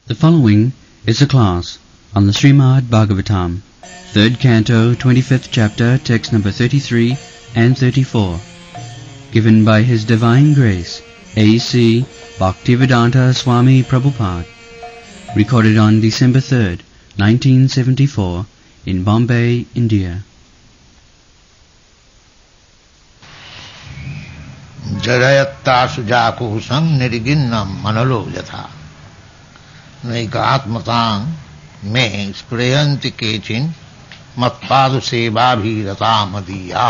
The following is a class on the Srimad Bhagavatam, 3rd Canto, 25th Chapter, text number 33 and 34, given by His Divine Grace, A.C. Bhaktivedanta Swami Prabhupada, recorded on December 3rd, 1974, in Bombay, India. जरयत्तासु जाकुहुसं निर्गिन्नं मनलो यथा नैकात्मतां मे स्पृहन्ति केचिन् मत्पादसेवाभिरता मदीया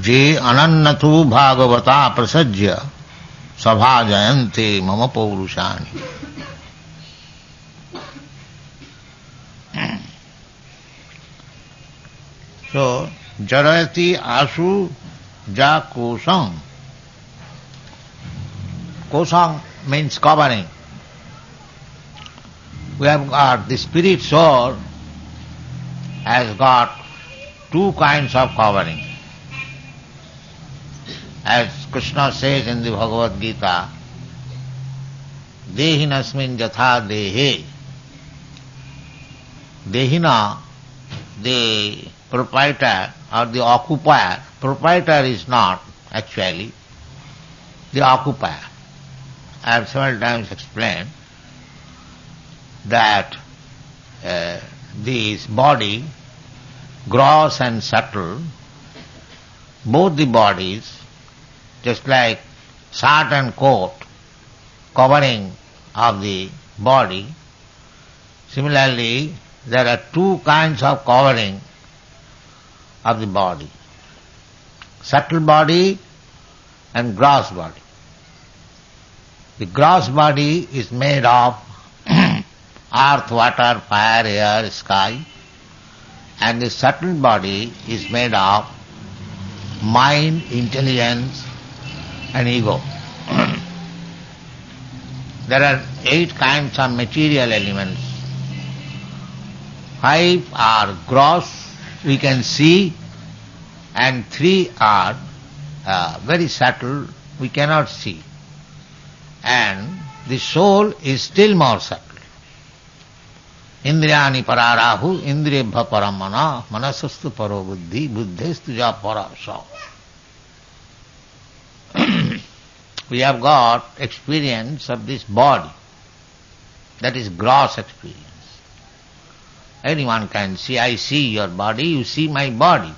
जे अनन्नतो भागवता प्रसज्य सभा जयन्ते मम पौरुषाणि. So, jarayati asu ja kosam. Kosam means covering. We have got, the spirit soul has got two kinds of covering. As Krishna says in the Bhagavad Gita, Dehinasmin jatha dehe. Dehina, the proprietor or the occupier. Proprietor is not actually the occupier. I have several times explained that this body, gross and subtle, both the bodies, just like shirt and coat, covering of the body, similarly there are two kinds of covering of the body, subtle body and gross body. The gross body is made of earth, water, fire, air, sky, and the subtle body is made of mind, intelligence and ego. There are 8 kinds of material elements. 5 are gross, we can see, and 3 are very subtle, we cannot see. And the soul is still more subtle. Indriyani pararahu, indriyabha paramana, manasastu paro buddhi, buddhestu ja parasa. We have got experience of this body, that is gross experience. Anyone can see, I see your body, you see my body,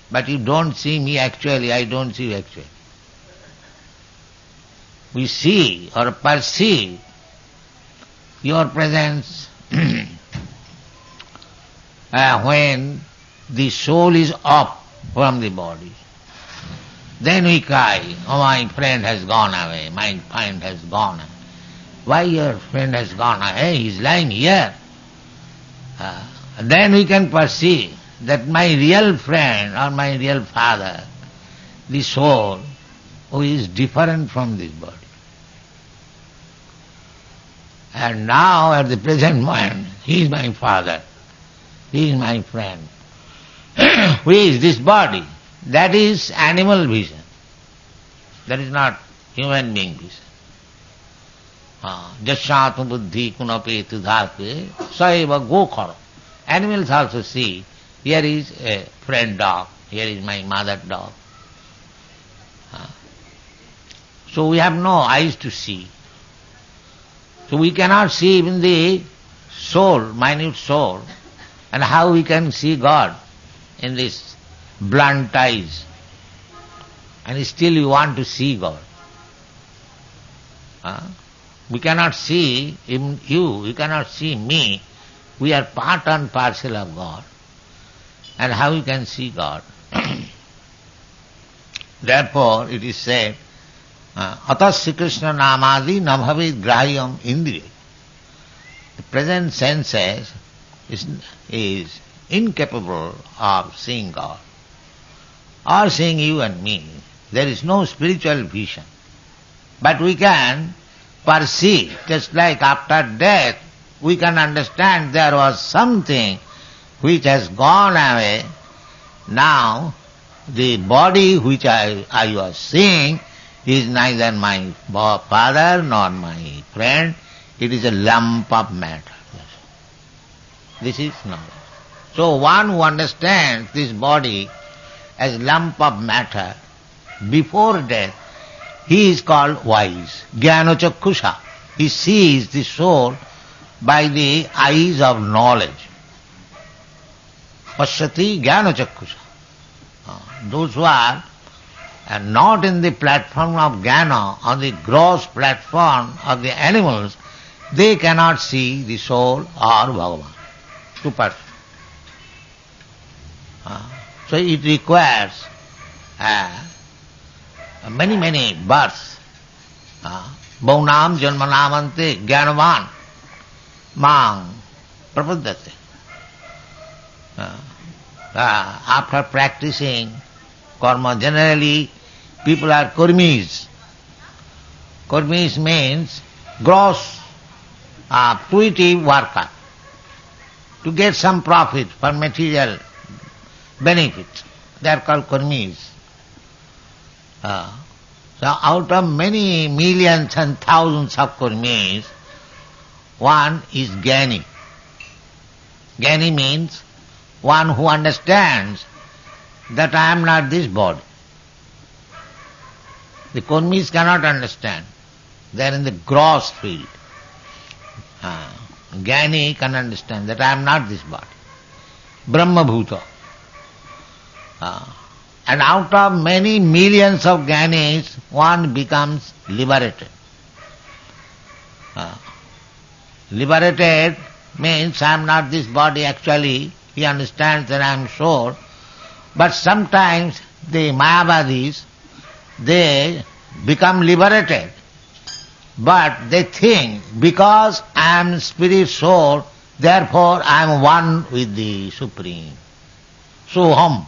but you don't see me actually, I don't see you actually. We see or perceive your presence when the soul is up from the body. Then we cry, oh, my friend has gone away, my friend has gone away. Why your friend has gone away? He is lying here. Then we can perceive that my real friend or my real father, the soul, who is different from this body. And now at the present moment, he is my father, he is my friend. Who is this body? That is animal vision. That is not human being vision. Jasyatma buddhi kunape tudhate saeva gokhara. Animals also see, here is a friend dog, here is my mother dog. So we have no eyes to see. So we cannot see even the soul, minute soul, and how we can see God in this blunt eyes. And still you want to see God. We cannot see even you cannot see me. We are part and parcel of God. And how we can see God? Therefore it is said, Atasya Krishna namadi nabhavid grahyam indriya. The present senses is incapable of seeing God or seeing you and me. There is no spiritual vision. But we can perceive, just like after death, we can understand there was something which has gone away. Now the body which I was seeing is neither my father nor my friend. It is a lump of matter. This is knowledge. So one who understands this body as lump of matter before death, he is called wise. Jnana-chakkusha. He sees the soul by the eyes of knowledge. Pashyati jnana-chakkusha. Those who are not in the platform of jnana, on the gross platform of the animals, they cannot see the soul or Bhagavan. Two persons. So it requires many births. Bhaunam janmanamante jnanavan mang prapaddate. After practicing karma, generally people are kurmis. Kurmis means gross, fruitive worker, to get some profit for material benefit. They are called kurmis. So out of many millions and thousands of kurmis, one is Jnani. Jnani means one who understands that I am not this body. The kurmis cannot understand. They are in the gross field. Jnani can understand that I am not this body. Brahma Bhuta. And out of many millions of Jnanis, one becomes liberated. Liberated means I am not this body actually. He understands that I am soul. But sometimes the Mayavadis, they become liberated. But they think, because I am spirit soul, therefore I am one with the Supreme. Soham.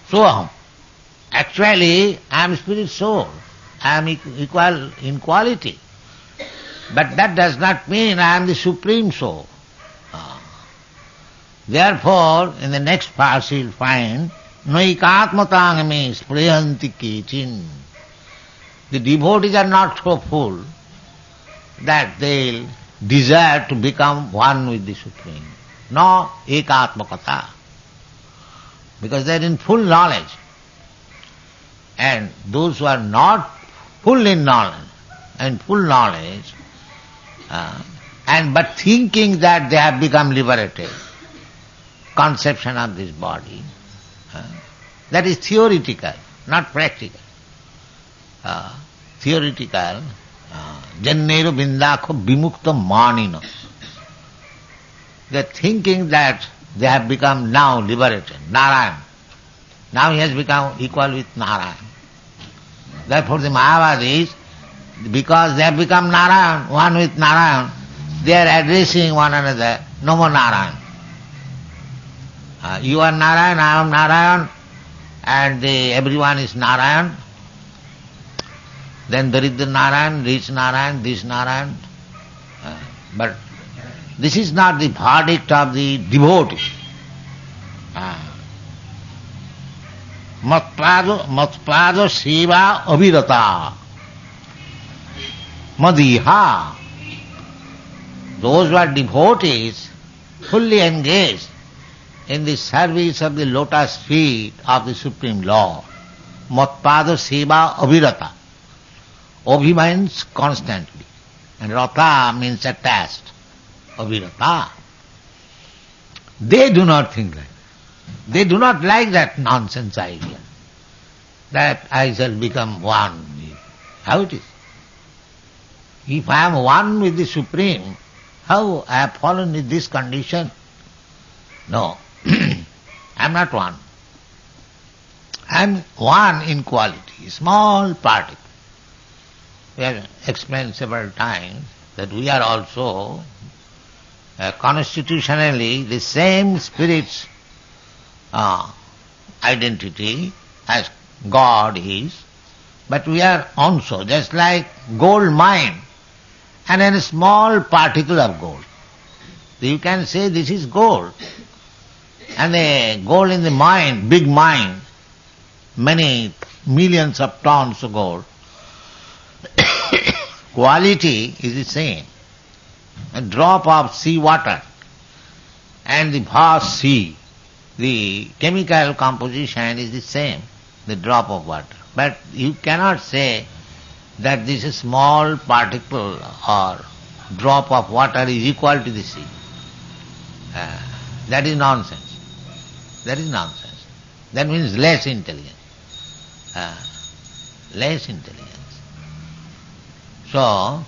Soham. Actually, I am spirit soul. I am equal in quality. But that does not mean I am the Supreme Soul. Therefore, in the next verse you will find, Naikatmatangame sprehanti kechin. The devotees are not so full that they will desire to become one with the Supreme. No ekatmakata. Because they are in full knowledge. And those who are not full in knowledge, but thinking that they have become liberated, conception of this body, that is theoretical, not practical. Theoretical, jannero bindakho vimukta manina. They are thinking that they have become now liberated, Narayan. Now he has become equal with Narayan. Therefore the Mayavadis, because they have become Narayan, one with Narayan, they are addressing one another, Namo Narayan. You are Narayan, I am Narayan, and everyone is Narayan. Then there is the Narayan, this Narayan, this Narayan. But this is not the verdict of the devotee. Matpada Shiva Abhirata Madiha. Those who are devotees, fully engaged in the service of the lotus feet of the Supreme Lord. Matpada Shiva Abhirata. Abhi means constantly, and Rata means attached. Abhirata. They do not think like that. They do not like that nonsense idea, that I shall become one with. How it is? If I am one with the Supreme, how I have fallen in this condition? No, I am not one. I am one in quality, small particle. We have explained several times that we are also constitutionally the same spirit's identity as God is, but we are also just like gold mine and a small particle of gold. You can say this is gold. and the gold in the mine, big mine, many millions of tons of gold, quality is the same. A drop of sea water and the vast sea, the chemical composition is the same, the drop of water. But you cannot say that this small particle or drop of water is equal to the sea. That is nonsense. That is nonsense. That means less intelligence. Less intelligence. So,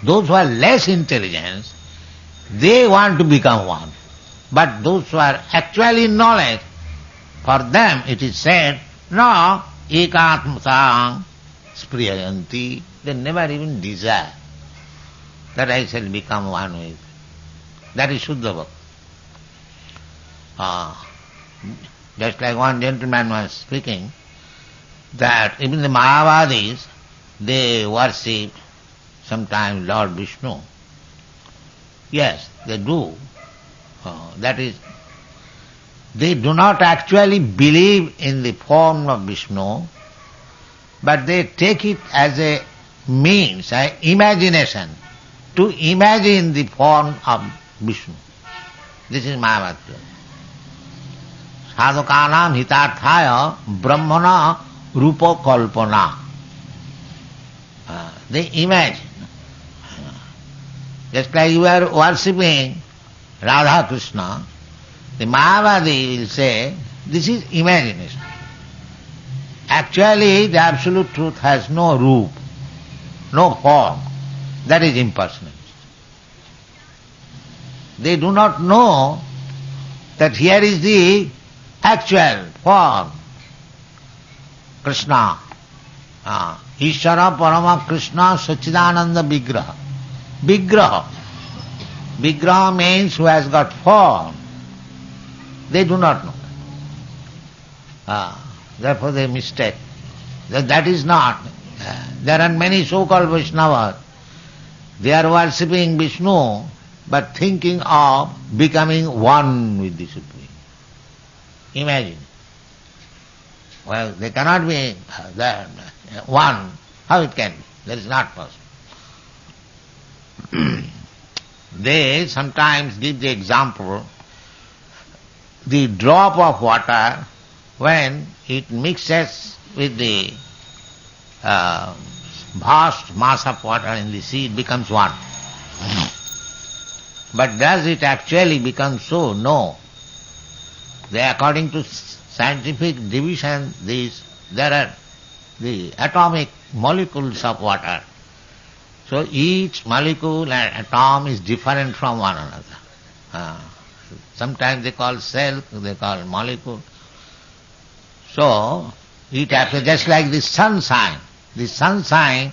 those who are less intelligent, they want to become one. But those who are actually in knowledge, for them it is said, no, ekatmasang spriyayanti. They never even desire that I shall become one with. That is Shuddha Bhakti. Just like one gentleman was speaking, that even the Mayavadis, they worship sometimes Lord Vishnu. Yes, they do. That is, they do not actually believe in the form of Vishnu, but they take it as a means, an imagination, to imagine the form of Vishnu. This is Mayavad. Sadhukanam hitarthaya brahmana rupa kalpana. They imagine. Just like you are worshipping Radha Krishna, the Mayavadi will say, this is imagination. Actually, the absolute truth has no roop, no form. That is impersonal. They do not know that here is the actual form. Krishna. Ishvara Parama Krishna Sachidananda Vigraha. Vigraha. Vigraha means who has got form. They do not know. Therefore they mistake. That is not. There are many so-called Vaishnavas. They are worshipping Vishnu, but thinking of becoming one with the Supreme. Imagine. Well, they cannot be one. How it can be? That is not possible. They sometimes give the example, the drop of water, when it mixes with the vast mass of water in the sea, it becomes one. But does it actually become so? No. According to scientific division, there are the atomic molecules of water. So each molecule and atom is different from one another. Sometimes they call cell, they call molecule. So it happens just like the sunshine. The sunshine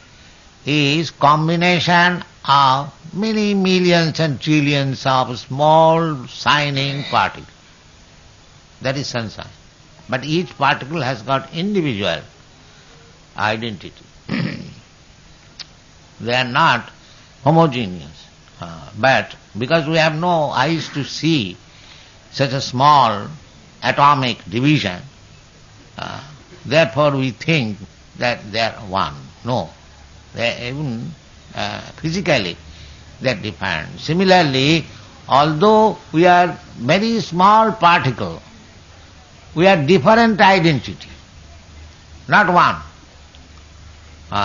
is combination of many millions and trillions of small shining particles. That is sunshine. But each particle has got individual identity. They are not homogeneous. But because we have no eyes to see such a small atomic division, therefore we think that they are one. No. They even physically they are different. Similarly, although we are very small particle, we are different identity, not one.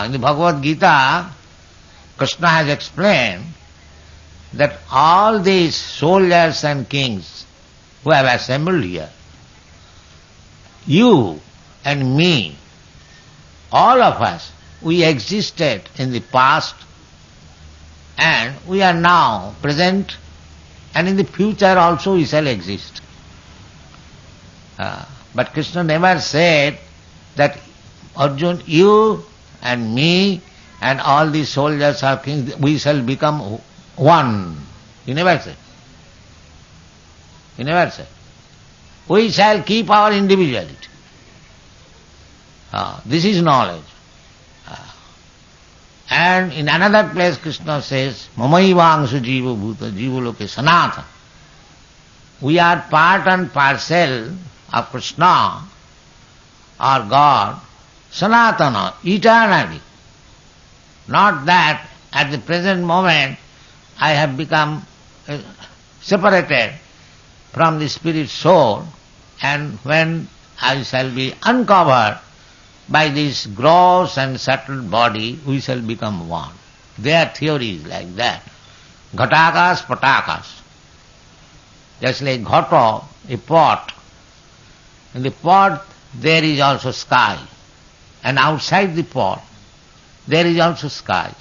In the Bhagavad Gita, Krishna has explained that all these soldiers and kings who have assembled here, you and me, all of us, we existed in the past and we are now present, and in the future also we shall exist. But Krishna never said that Arjuna, you and me and all these soldiers or kings, we shall become one. He never said. He never said. We shall keep our individuality. This is knowledge. And in another place Krishna says, Mamaivangsu jiva bhuta jiva loke sanatha. we are part and parcel of Krishna or God, Sanatana, eternally. Not that at the present moment I have become separated from the spirit soul, and when I shall be uncovered by this gross and subtle body, we shall become one. Their theory is like that. Ghatakas, patakas. Just like ghata, a pot. In the pot there is also sky. And outside the pot there is also sky.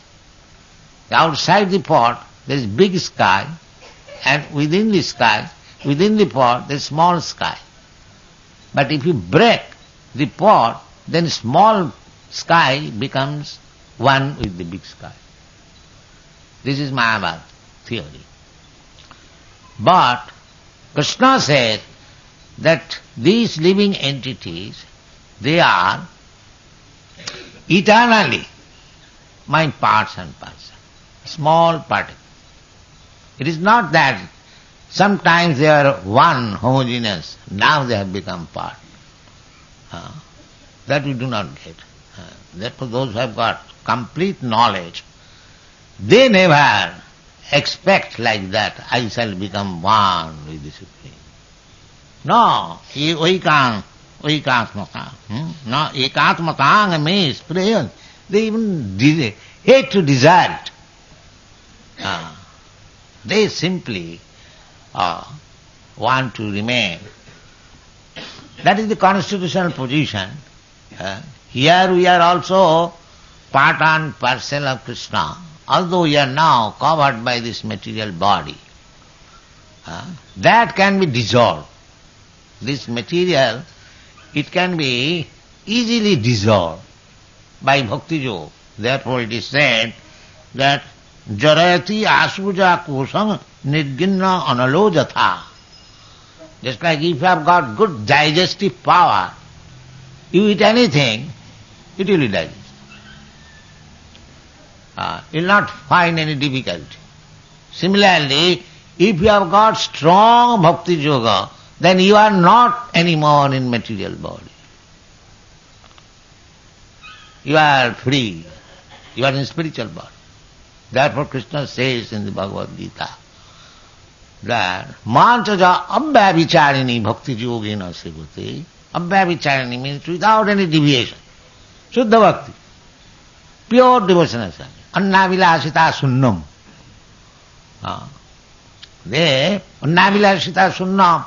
Outside the pot there is big sky, and within the sky, within the pot there is small sky. But if you break the pot, then small sky becomes one with the big sky. This is Mayavad theory. But Krishna says that these living entities, they are eternally my parts and parcels, small particles. It is not that sometimes they are one, homogeneous, now they have become part. That we do not get. Therefore those who have got complete knowledge, they never expect like that, I shall become one with the Supreme. No, ekatmatang. No, ekatmatang means prayer. They even hate to desire it. They simply want to remain. That is the constitutional position. Here we are also part and parcel of Krishna, although we are now covered by this material body. That can be dissolved. This material, it can be easily dissolved by bhakti yoga. Therefore it is said that jarayati asuja kosam nirginna analojatha. Just like if you have got good digestive power, you eat anything, it will digest. You will not find any difficulty. Similarly, if you have got strong bhakti yoga, then you are not anymore in material body. You are free. You are in spiritual body. Therefore Krishna says in the Bhagavad Gita that manchaja abhyavicharini bhakti yogena sevate. Abhyavicharini means without any deviation. Shuddha bhakti. Pure devotional service. Annavilasita sunnam. Annavilasita sunnam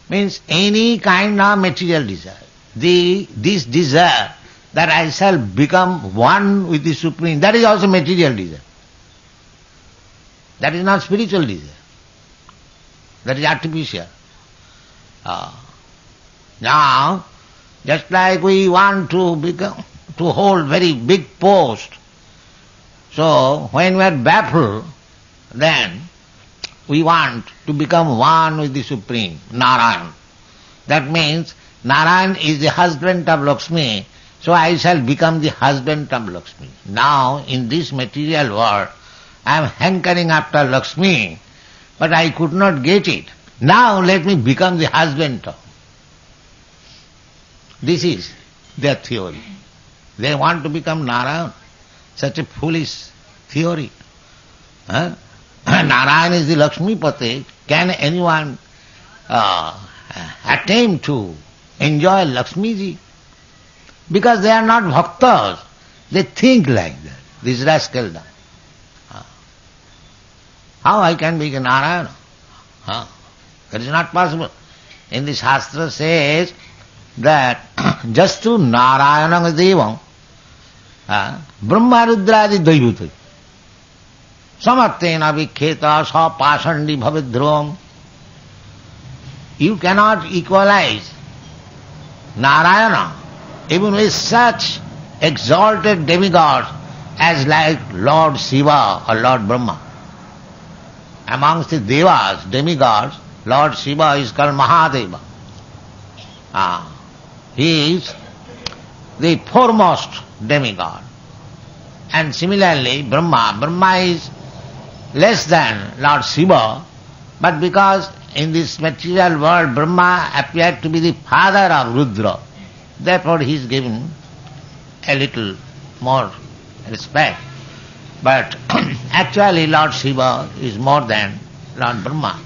means any kind of material desire. This desire that I shall become one with the Supreme, that is also material desire. That is not spiritual desire. That is artificial. Now, just like we want to hold very big post, so when we are baffled, then we want to become one with the Supreme, Narayan. That means Narayan is the husband of Lakshmi, so I shall become the husband of Lakshmi. Now, in this material world, I am hankering after Lakshmi, but I could not get it. Now let me become the husband of. This is their theory. They want to become Narayan. Such a foolish theory. Narayan is the Lakshmi Pati. Can anyone attempt to enjoy Lakshmi ji? Because they are not bhaktas. They think like that. This rascal does. How I can be Narayana? That is not possible. In the Shastra says that just to Narayana Devam, Brahma Rudradi Daivutai, Samattena Vikheta Sa Pasandi Bhavidhruvam. You cannot equalize Narayana even with such exalted demigods as like Lord Shiva or Lord Brahma. Amongst the devas, demigods, Lord Shiva is called Mahadeva. He is the foremost demigod. And similarly, Brahma is less than Lord Shiva, but because in this material world, Brahma appeared to be the father of Rudra. Therefore he is given a little more respect. But actually Lord Shiva is more than Lord Brahma.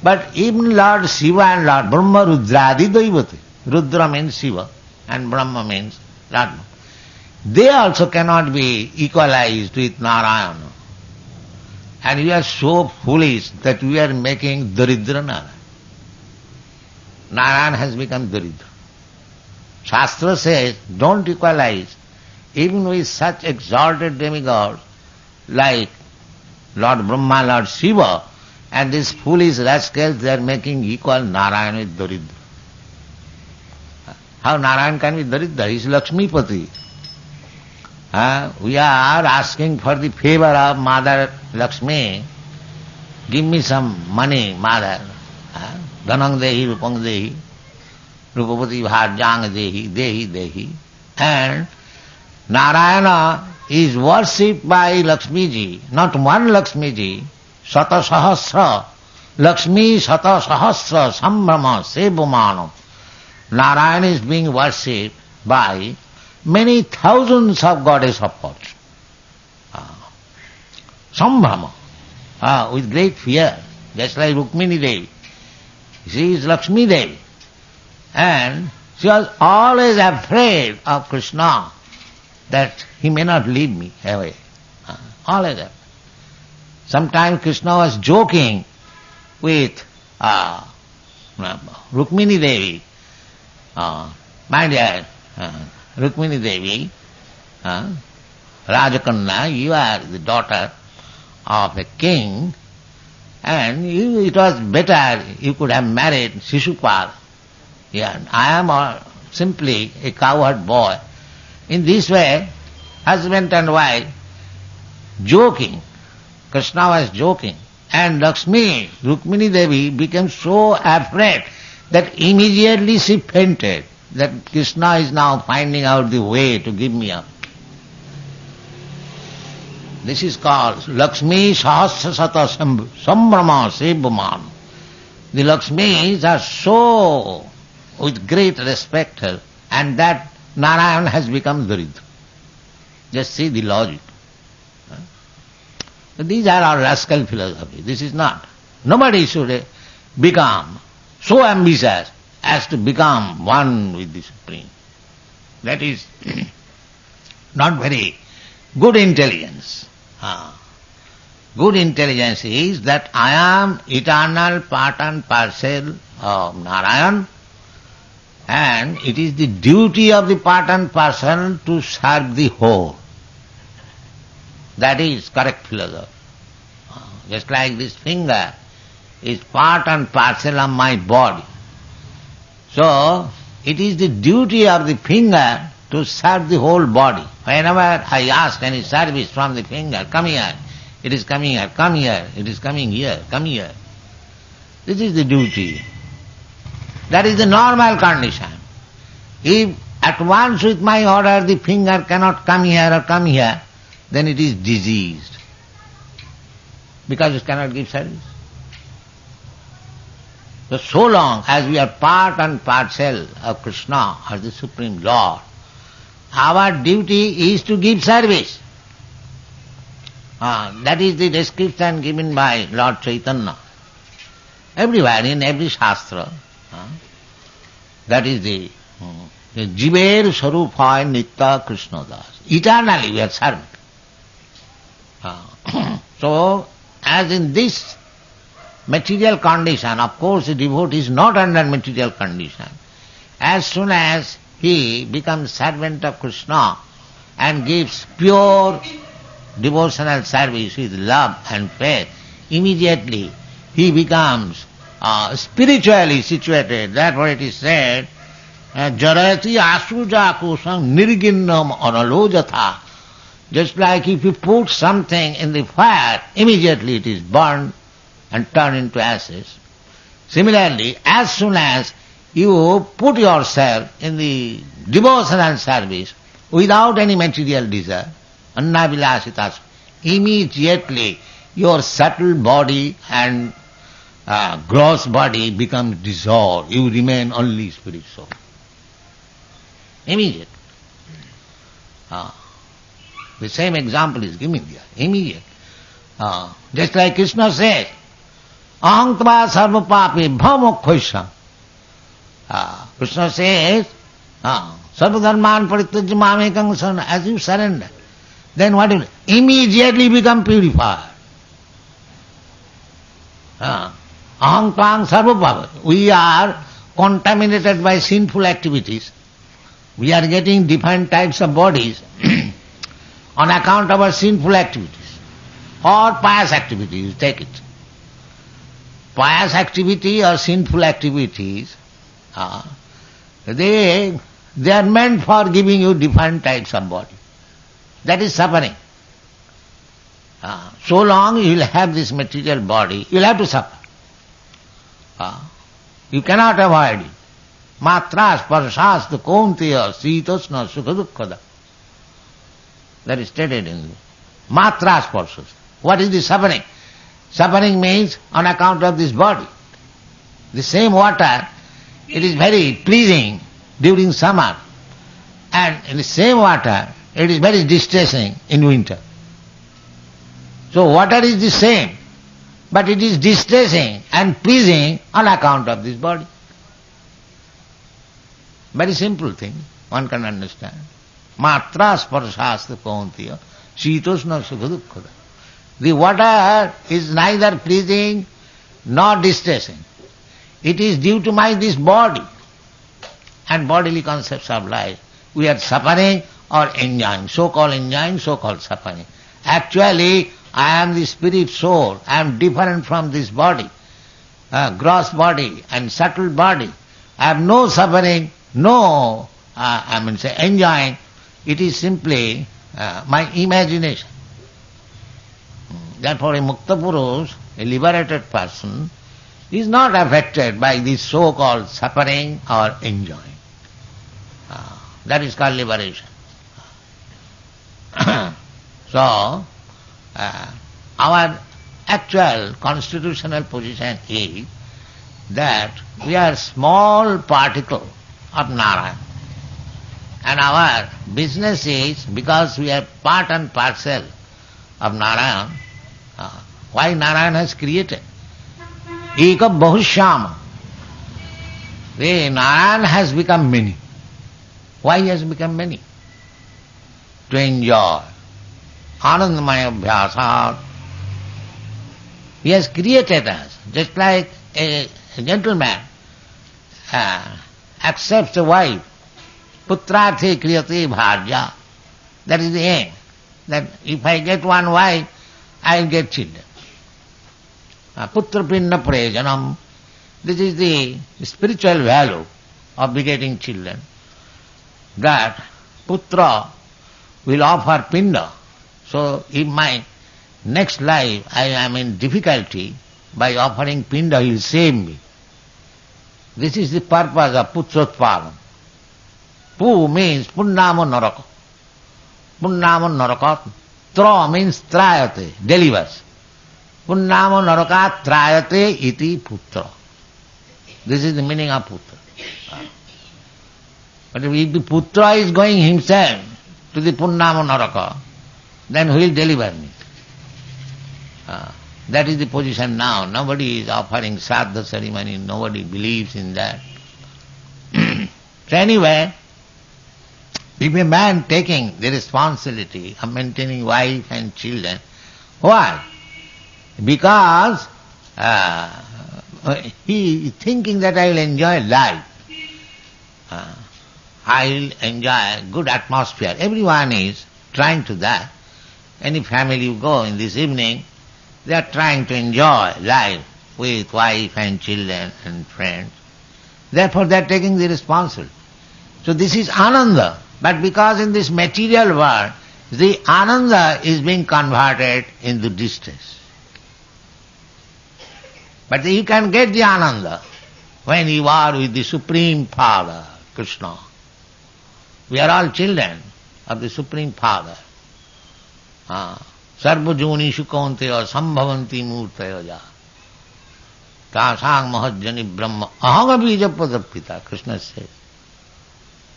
But even Lord Shiva and Lord Brahma Rudradi Daivati. Rudra means Shiva and Brahma means Lord Brahma. They also cannot be equalized with Narayana. And we are so foolish that we are making Daridra Narayana. Narayana has become Daridra. Shastra says, don't equalize even with such exalted demigods like Lord Brahma, Lord Shiva, and these foolish rascals, they are making equal Narayana with Daridra. How Narayana can be Daridra? He is Lakshmipati. We are asking for the favor of Mother Lakshmi. Give me some money, Mother. Dhanang dehi, rupang dehi, rupapati bhajang dehi, dehi, dehi. And Narayana is worshipped by Lakshmi ji, not one Lakshmi ji, Sata Sahasra, Lakshmi Sata Sahasra, Sambrama, Sebumano. Narayana is being worshipped by many thousands of goddess of fortune. Sambrama, with great fear, just like Rukmini Devi. She is Lakshmi Devi. And she was always afraid of Krishna, that he may not lead me away. Always afraid. Sometimes Krishna was joking with Rukmini Devi. My dear Rukmini Devi, Rajakanna, you are the daughter of a king, and it was better you could have married Shishupal. Yeah, I am simply a cowherd boy. In this way, husband and wife joking. Krishna was joking. And Lakshmi, Rukmini Devi, became so afraid that immediately she fainted, that Krishna is now finding out the way to give me up. This is called Lakshmi Sahasrasata Sambrama Sebhaman. The Lakshmis are so with great respect, and that Narayana has become Daridra. Just see the logic. These are our rascal philosophy. This is not. Nobody should become so ambitious as to become one with the Supreme. That is not very good intelligence. Good intelligence is that I am eternal part and parcel of Narayan, and it is the duty of the part and parcel to serve the whole. That is correct philosophy. Just like this finger is part and parcel of my body. So, it is the duty of the finger to serve the whole body. Whenever I ask any service from the finger, come here, it is coming here, come here, it is coming here, come here. This is the duty. That is the normal condition. If at once with my order the finger cannot come here or come here, then it is diseased, because it cannot give service. So long as we are part and parcel of Krishna or the Supreme Lord, our duty is to give service. That is the description given by Lord Chaitanya. Everywhere, in every Shastra, that is the Jiver Sarupaya Nitya Krishna Das. Eternally we are served. So, as in this material condition, of course the devotee is not under material condition. As soon as he becomes servant of Krishna and gives pure devotional service with love and faith, immediately he becomes spiritually situated. Therefore it is said, Jarati asuja kusam nirginnam analojatha. Just like if you put something in the fire, immediately it is burned and turned into ashes. Similarly, as soon as you put yourself in the devotional service without any material desire, annavilasitas, immediately your subtle body and gross body becomes dissolved. You remain only spirit soul. Immediate. The same example is given here. Immediate. Just like Krishna says, Aham tva sarva papi bhamokhoisha. Krishna says, sarva dharman parityajya mamekam sarana. As you surrender, then what will immediately become purified. Aham tvam sarva papi. We are contaminated by sinful activities. We are getting different types of bodies on account of our sinful activities or pious activities. Take it. Pious activity or sinful activities, they are meant for giving you different types of body. That is suffering. So long you will have this material body, you will have to suffer. You cannot avoid it. Matra sparsastu kaunteya sitosna sukha dukkhada. That is stated in Matra sparsas. What is the suffering? Suffering means on account of this body. The same water, it is very pleasing during summer, and in the same water, it is very distressing in winter. So water is the same, but it is distressing and pleasing on account of this body. Very simple thing, one can understand. Matra sparsastu kaunteya sitosna sukha dukkhada. The water is neither pleasing nor distressing. It is due to this body and bodily concepts of life. We are suffering or enjoying, so-called enjoying, so-called suffering. Actually, I am the spirit soul. I am different from this body, gross body and subtle body. I have no suffering, no, enjoying. It is simply my imagination. Therefore a Mukta Purush, a liberated person, is not affected by this so-called suffering or enjoying. That is called liberation. So, our actual constitutional position is that we are small particle of Narayan. And our business is, because we are part and parcel of Narayan, why Narayan has created? Eka bahushyama. The Narayan has become many. Why he has become many? To enjoy. Anandamaya abhyasat. He has created us, just like a gentleman accepts a wife. Putrarthe kriyate bharya. That is the aim. That if I get one wife, I will get children. Putra pinna prajanam. This is the spiritual value of begetting children. That putra will offer pinda. So if my next life I am in difficulty, by offering pinda he will save me. This is the purpose of putrotpadam. Pu means punnama naraka. Punnama naraka. Tra means trayate, delivers. Punnama naraka trayate iti putra. This is the meaning of putra. But if the putra is going himself to the punnama naraka, then who will deliver me? That is the position now. Nobody is offering Shraddha ceremony, nobody believes in that. So anyway, if a man taking the responsibility of maintaining wife and children, why? Because he is thinking that I will enjoy life. I will enjoy good atmosphere. Everyone is trying to that. Any family you go in this evening, they are trying to enjoy life with wife and children and friends. Therefore they are taking the responsibility. So this is ananda. But because in this material world, the ananda is being converted into distress. But you can get the ananda when you are with the Supreme Father, Krishna. We are all children of the Supreme Father. Sarva jonishu kaunteya sambhavanti murtaya ja. Tasang mahajjani brahma ahanga bija pradapita, Krishna says.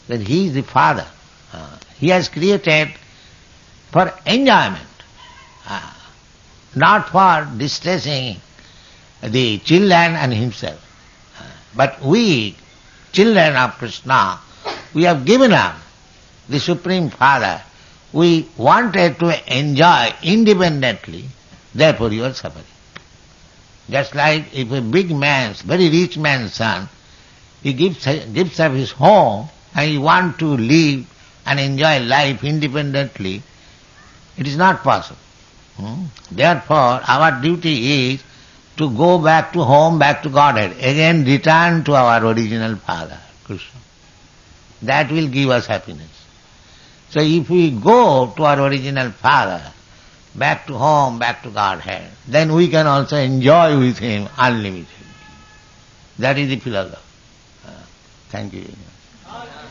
That he is the father. He has created for enjoyment, not for distressing the children and himself. But we, children of Krishna, we have given up the Supreme Father. We wanted to enjoy independently, therefore you are suffering. Just like if a big man's, very rich man's son, he gives up his home and he wants to live and enjoy life independently, it is not possible. Therefore, our duty is to go back to home, back to Godhead, again return to our original Father, Krishna. That will give us happiness. So if we go to our original Father, back to home, back to Godhead, then we can also enjoy with Him unlimited. That is the philosophy. Thank you very much.